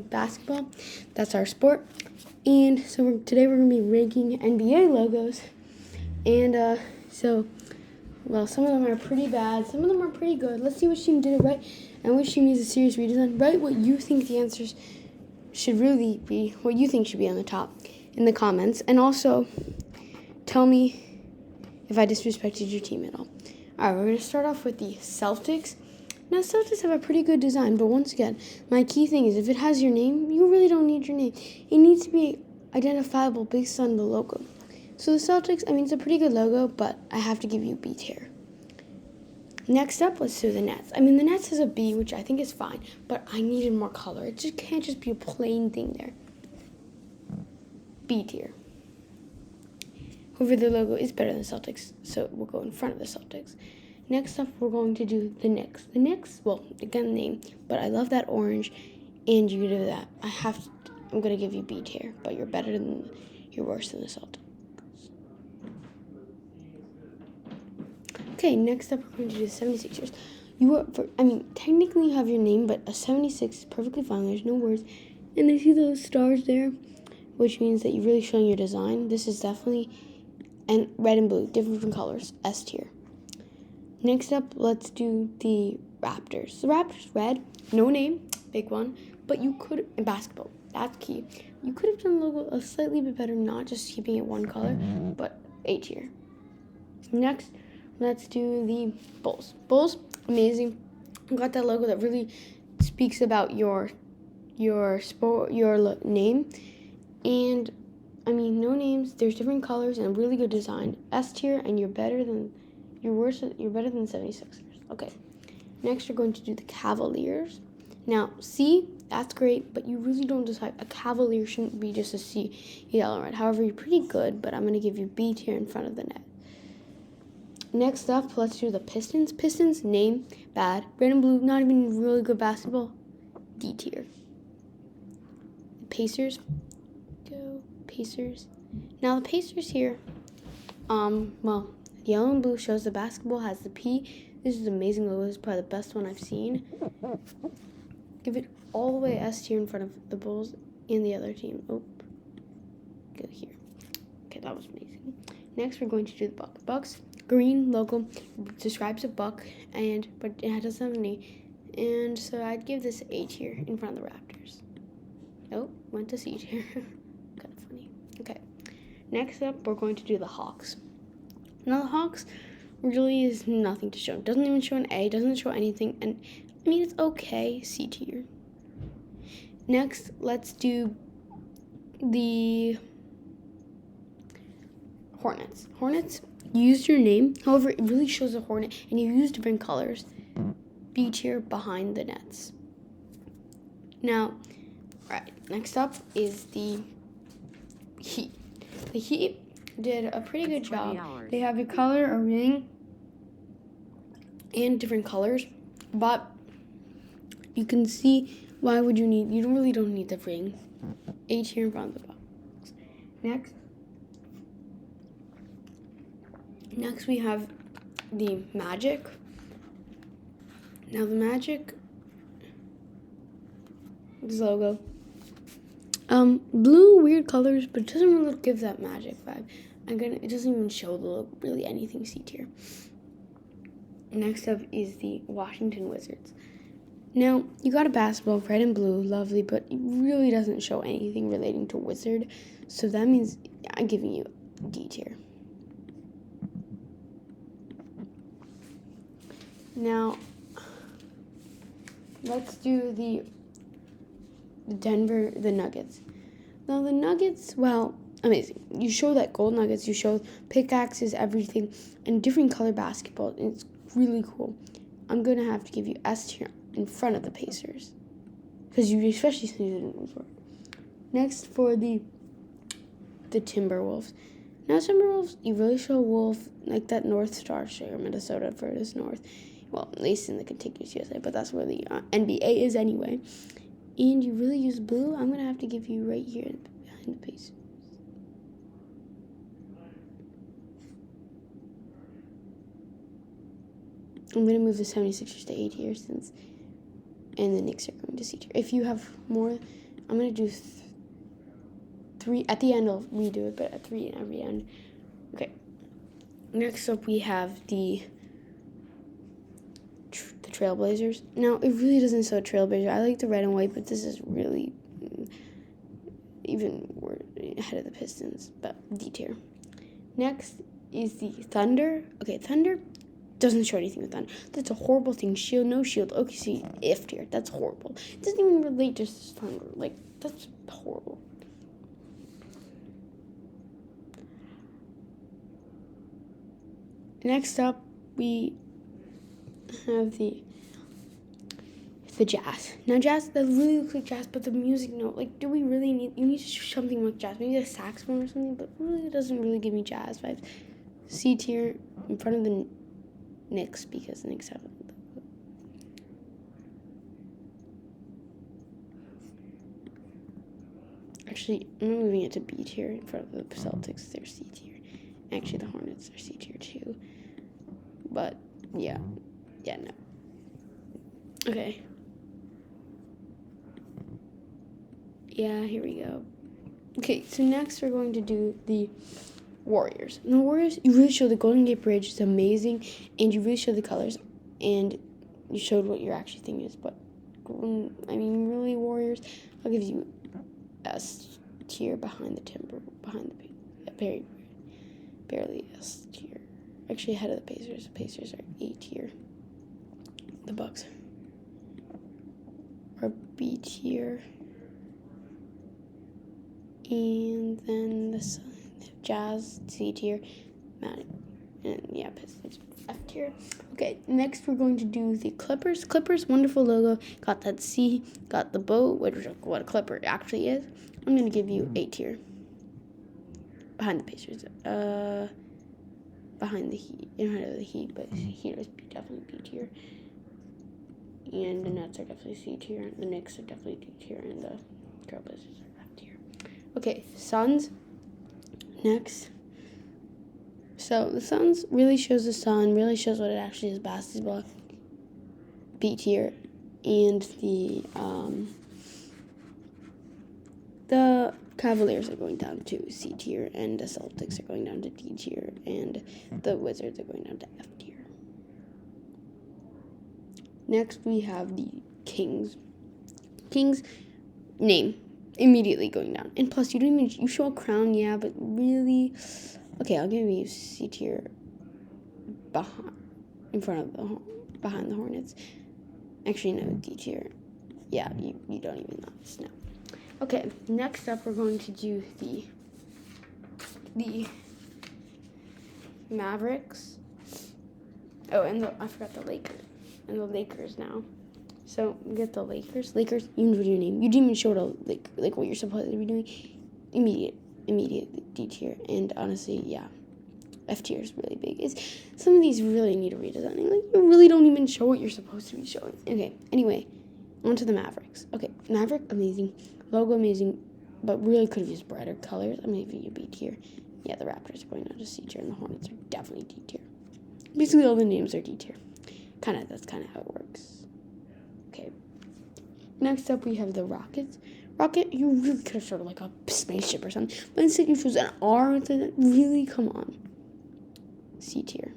basketball. That's our sport. And so today we're going to be ranking NBA logos. And well, some of them are pretty bad. Some of them are pretty good. Let's see which team did it right and which team needs a serious redesign. Write what you think the answers should really be, what you think should be on the top in the comments. And also tell me if I disrespected your team at all. All right, we're going to start off with the Celtics. Now, Celtics have a pretty good design, but once again, my key thing is if it has your name, you really don't need your name. It needs to be identifiable based on the logo. So the Celtics, it's a pretty good logo, but I have to give you B tier. Next up, let's do the Nets. The Nets has a B, which I think is fine, but I needed more color. It just can't just be a plain thing there. B tier. However, the logo is better than the Celtics, so we'll go in front of the Celtics. Next up, we're going to do the Knicks. The Knicks, well, again, name, but I love that orange, and you do that. I'm going to give you B tier, but you're worse than the Celtics. Okay, next up, we're going to do the 76ers. Technically you have your name, but a 76 is perfectly fine. There's no words. And I see those stars there, which means that you're really showing your design. This is definitely red and blue, different colors, S tier. Next up, let's do the Raptors. The Raptors, red, no name, big one, but you could, in basketball, that's key. You could have done the logo a slightly bit better, not just keeping it one color, but A tier. Next, let's do the Bulls. Bulls, amazing. You got that logo that really speaks about your sport, your name, and no names. There's different colors and really good design. S tier, and you're better than the 76ers. Okay. Next, we're going to do the Cavaliers. Now, C, that's great, but you really don't decide. A Cavalier shouldn't be just a C, yellow and red. However, you're pretty good, but I'm going to give you B tier in front of the net. Next up, let's do the Pistons. Pistons, name, bad. Red and blue, not even really good basketball. D tier. Pacers. Go, Pacers. Now, the Pacers here, yellow and blue shows the basketball has the P. This is an amazing logo. This is probably the best one I've seen. Give it all the way S tier in front of the Bulls and the other team. Go here. Okay, that was amazing. Next, we're going to do the Bucks. Bucks, green logo, describes a buck, but it doesn't have any. And so I'd give this A tier in front of the Raptors. Oh, went to C tier. Kind of funny. Okay. Next up, we're going to do the Hawks. Now, the Hawks really is nothing to show. It doesn't even show an A, doesn't show anything. And, it's okay, C tier. Next, let's do the Hornets. Hornets, you used your name. However, it really shows a hornet, and you use different colors. B tier behind the Nets. Now, right, next up is the Heat. The Heat did a pretty good job. They have a color, a ring, and different colors, but you can see you really don't need the ring. A tier in front of the box. Next we have the Magic. Now the Magic, this logo, blue, weird colors, but it doesn't really give that Magic vibe. It doesn't even show the logo, really anything C tier. Next up is the Washington Wizards. Now, you got a basketball, red and blue, lovely, but it really doesn't show anything relating to Wizard, so that means I'm giving you D tier. Now, let's do the Nuggets. Now, the Nuggets, well, amazing. You show that gold nuggets, you show pickaxes, everything, and different color basketball, and it's really cool. I'm going to have to give you S tier in front of the Pacers, because you especially see it in Wolves. Next, for the Timberwolves. Now, Timberwolves, you really show a wolf, like that North Star share, Minnesota furthest north. Well, at least in the contiguous USA, but that's where the NBA is anyway. And you really use blue. I'm going to have to give you right here behind the Pacers. I'm going to move the 76ers to A tier and the Knicks are going to C tier. If you have more I'm going to do 3. At the end, I'll redo it, but at 3 in every end. Okay. Next up, we have the Trailblazers. Now, it really doesn't show Trailblazer. I like the red and white, but this is really even more ahead of the Pistons, but D tier. Next is the Thunder. Okay, Thunder doesn't show anything with Thunder. That's a horrible thing. Shield, no shield. OKC, F tier. That's horrible. It doesn't even relate to Thunder. Like, that's horrible. Next up, we have the Jazz. Now, Jazz, that really looks like Jazz, but the music, no. Like, do we really need... You need to show something like Jazz. Maybe a saxophone or something, but really it doesn't really give me Jazz vibes. C tier in front of the Knicks, because the Knicks have... Actually, I'm moving it to B tier in front of the Celtics. They're C tier. Actually, the Hornets are C tier too. But, yeah. Yeah, no. Okay. Yeah, here we go. Okay, so next we're going to do the Warriors. And the Warriors, you really show the Golden Gate Bridge. It's amazing. And you really show the colors. And you showed what your actually thing is. But, I mean, really, Warriors, I'll give you S tier behind the Timber. Behind the barely S tier. Actually, ahead of the Pacers. The Pacers are A tier. The Bucks are B tier. And then the Jazz, C tier. And yeah, Pistons, F tier. Okay, next we're going to do the Clippers. Clippers, wonderful logo. Got that C, got the boat, which is what a Clipper actually is. I'm going to give you A tier. Behind the Pacers. Behind the Heat. Ahead of the Heat, but the Heat is definitely B tier. And the Nets are definitely C tier. The Knicks are definitely D tier. And the Trailblazers are F tier. Okay, Suns. Next. So the Suns really shows the sun, really shows what it actually is, basketball. B tier. And the Cavaliers are going down to C tier, and the Celtics are going down to D tier, and the Wizards are going down to F tier. Next we have the Kings. Kings name immediately going down, and plus you don't even you show a crown, yeah, but really, okay, I'll give you C tier behind the Hornets. Actually, no, D tier. Yeah, you don't even know. No. Okay, next up we're going to do the Mavericks. Oh, and I forgot the Lakers. And the Lakers now. So we get the Lakers. Lakers, you know your name. You didn't even show it like what you're supposed to be doing. Immediate D tier. And honestly, yeah. F tier is really big. Some of these really need a redesigning. Like, you really don't even show what you're supposed to be showing. Okay, anyway, on to the Mavericks. Okay, Maverick, amazing. Logo, amazing. But really could have used brighter colors. I'm going to give you a B tier. Yeah, the Raptors are going down to C tier, and the Hornets are definitely D tier. Basically, all the names are D tier. That's kind of how it works. Okay. Next up, we have the Rockets. Rocket, you really could have showed like a spaceship or something. But instead, you chose an R. Really, come on. C tier.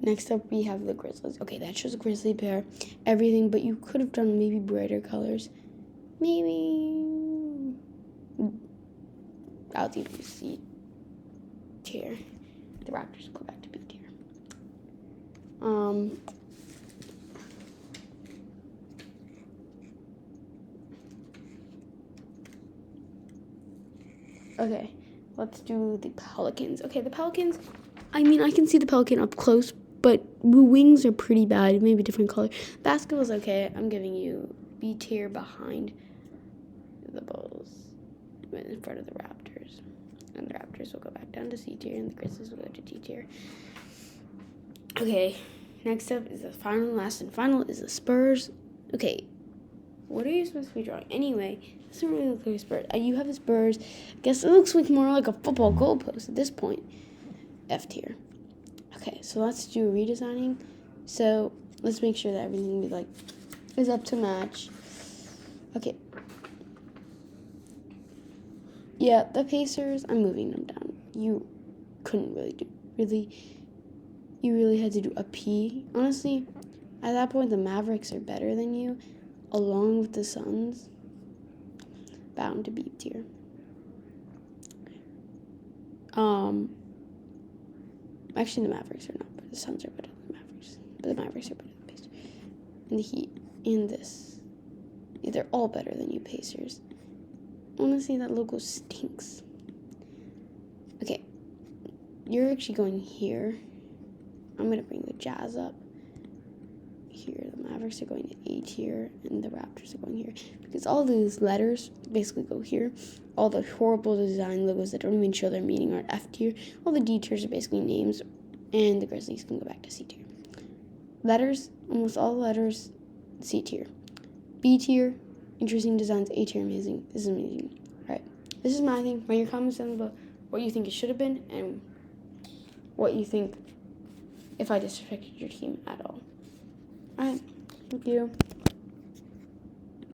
Next up, we have the Grizzlies. Okay, that shows a grizzly bear, everything, but you could have done maybe brighter colors. Maybe. I'll do C tier. The Raptors go back to B tier. Okay, let's do the Pelicans. Okay, the Pelicans, I mean, I can see the Pelican up close, but the wings are pretty bad, maybe different color. Basketball's okay. I'm giving you B tier behind the Bulls, in front of the Raptors. And the Raptors will go back down to C tier, and the Grizzlies will go to D tier. Okay, next up is the final, last and final is the Spurs. Okay, what are you supposed to be drawing? Anyway, it doesn't really look like a Spurs. You have the Spurs. I guess it looks like more like a football goalpost at this point. F tier. Okay, so let's do redesigning. So let's make sure that everything we like is up to match. Okay. Yeah, the Pacers, I'm moving them down. You couldn't you really had to do a P. Honestly, at that point, the Mavericks are better than you, along with the Suns. Bound to be tier. Actually, the Mavericks are not, but the Suns are better than the Mavericks. But the Mavericks are better than the Pacers. And the Heat, and this. Yeah, they're all better than you, Pacers. Honestly, that logo stinks. Okay, you're actually going here. I'm going to bring the Jazz up here. The Mavericks are going to A tier, and the Raptors are going here. Because all these letters basically go here. All the horrible design logos that don't even show their meaning are F tier. All the D tiers are basically names, and the Grizzlies can go back to C tier. Letters, almost all the letters, C tier. B tier, interesting designs. A tier, amazing. This is amazing. All right, this is my thing. Write your comments down below what you think it should have been and what you think if I disrespected your team at all. All right, thank you.